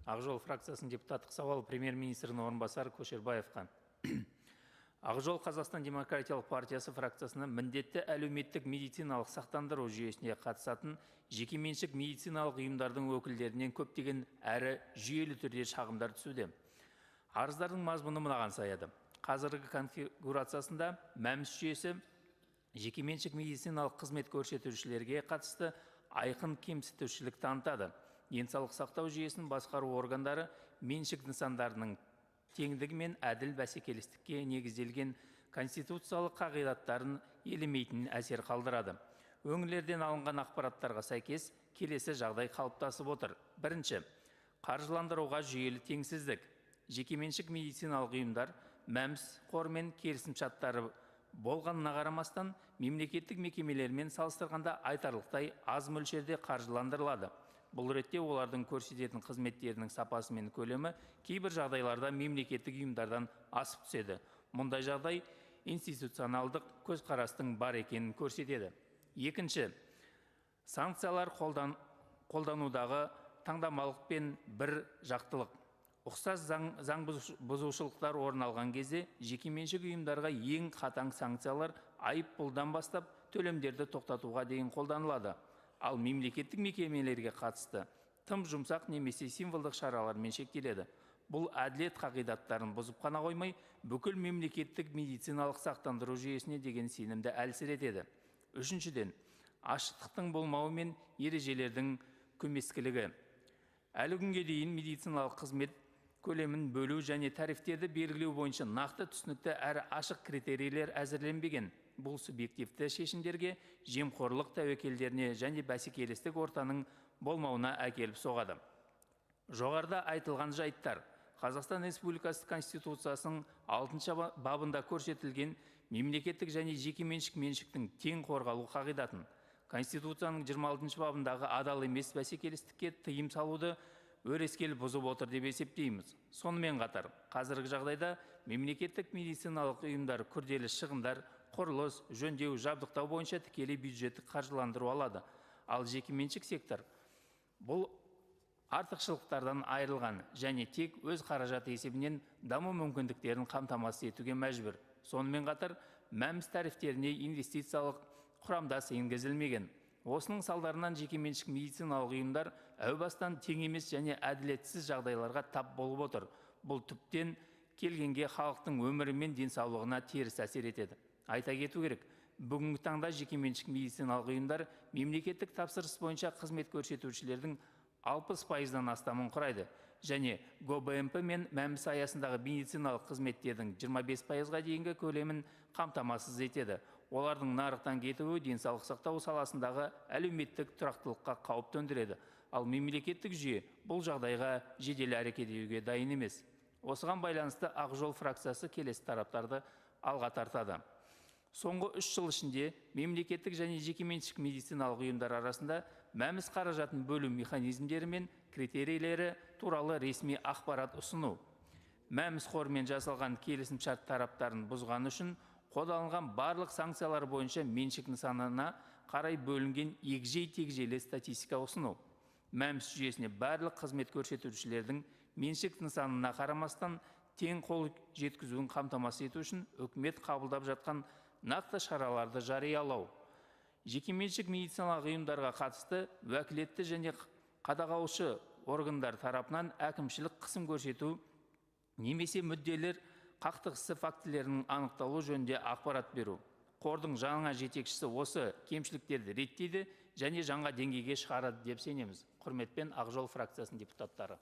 Ақжол фракциясының депутаттық сауалы премьер-министрінің орынбасары Көшербаевқа. Ақжол Қазақстан демократиялық партиясы фракциясына міндетті әлеуметтік медициналық сақтандыру жүйесіне қатысатын жекеменшік медициналық ұйымдардың өкілдерінен көптеген әрі жүйелі түрде шағымдар түсуде. Арыздардың мазмұны мынаған саяды. Қазіргі конфигурациясында мәмс жүйесі жекеменшік медициналық қызмет көрсетушілерге қатысты айқын кемсітушілік танытады. Денсаулық сақтау жүйесінің басқару органдары меншік нысандарының теңдігі мен әділ бәсекелестікке негізделген конституциялық қағидаттарын елемейтін әсер қалдырады. Өңірлерден алынған ақпараттарға сәйкес келесі жағдай қалыптасып отыр. Бірінші, қаржыландыруға жүйелі теңсіздік. Жекеменшік медициналық ұйымдар мәмс қормен келісімшарттары болғанына қарамастан мемлекеттік мекемелермен салыстырғанда айтарлықтай аз мөлшерде қаржыландырылады. Бұл ретте олардың көрсететін қызметтерінің сапасы мен көлемі кейбір жағдайларда мемлекеттік ұйымдардан асып түседі. Мұндай жағдай институционалдық көзқарастың бар екенін көрсетеді. Екінші, санкциялар қолданудағы таңдамалық пен бір жақтылық. Ұқсас заң бұзушылықтар орын алған кезде жекеменшік ұйымдарға ең қатаң санкциялар айыппұлдан бастап төлемдерді тоқтатуға дейін қолданылады. Ал мемлекеттік мекемелерге қатысты тым жұмсақ немесе символдық шаралармен шектеледі. Бұл әділет қағидаттарын бұзып қана қоймай, бүкіл мемлекеттік медициналық сақтандыру жүйесіне деген сенімді әлсіретеді. Үшіншіден, ашықтықтың болмауы мен ережелердің көмескілігі. Әлі күнге дейін медициналық қызмет көлемін бөлу және тарифтерді белгілеу бойынша нақты түсінікті әрі ашық критерийлер әзірленбеген. Бұл субъективті шешімдерге жемқорлық тәуекелдеріне және бәсекелестік ортаның болмауына әкеліп соғады. Жоғарыда айтылған жайттар Қазақстан Республикасы Конституциясының 6 бабында көрсетілген мемлекеттік және жекеменшік меншіктің тең қорғалу қағидатын, Конституцияның 26 бабындағы адал емес бәсекелестікке тыйым салуды өрескел бұзып отыр деп есептейміз. Сонымен қатар, қазіргі жағдайда мемлекеттік медициналық ұйымдар күрделі шығындар, құрылыс, жөндеу, жабдықтау бойынша тікелей бюджеттік қаржыландыру алады. Ал жекеменшік сектор бұл артықшылықтардан айырылған және тек өз қаражаты есебінен даму мүмкіндіктерін қамтамасыз етуге мәжбүр. Сонымен қатар, мәмс тарифтеріне инвестициялық құрамдас енгізілмеген. Осының салдарынан жекеменшік медициналық ұйымдар әу бастан тең емес және әділетсіз жағдайларға тап болып отыр. Бұл түптен келгенге халықтың өмірі мен денсаулығына теріс әсер етеді. Айта кету керек, бүгінгі таңда жекеменшік медициналық ұйымдар мемлекеттік тапсырыс бойынша қызмет көрсетушілердің 60%-дан астамын құрайды және ГОБМП мен мәмс аясындағы медициналық қызметтердің 25%-ға дейінгі көлемін қамтамасыз етеді. Олардың нарықтан кетуі денсаулық сақтау саласындағы әлеуметтік тұрақтылыққа қауіп төндіреді. Ал мемлекеттік жүйе бұл жағдайға жедел әрекет етуге дайын емес. Осыған байланысты Ақжол фракциясы келесі тараптарды алға тартады. Соңғы 3 жыл ішінде мемлекеттік және жекеменшік медициналық ұйымдар арасында мәмс қаражатын бөлу механизмдері мен критерийлері туралы ресми ақпарат ұсыну. Мәмс қормен жасалған келісімшарт тараптарын бұзған үшін қолданылған барлық санкциялар бойынша меншік нысанына қарай бөлінген егжей-тегжейлі статистика ұсыну. Мәмс жүйесіне барлық қызмет көрсетушілердің меншік нысанына қарамастан тең қол жеткізуін қамтамасыз ету үшін үкімет қабылдап жатқан нақты шараларды жариялау. Жекеменшік медициналық ұйымдарға қатысты уәкілетті және қадағалаушы органдар тарапынан әкімшілік қысым көрсету немесе мүдделер қақтығысы фактілерінің анықталу жөнінде ақпарат беру. Қордың жаңа жетекшісі осы кемшіліктерді реттейді және жаңа деңгейге шығарады деп сенеміз. Құрметпен Ақжол фракциясының депутаттары.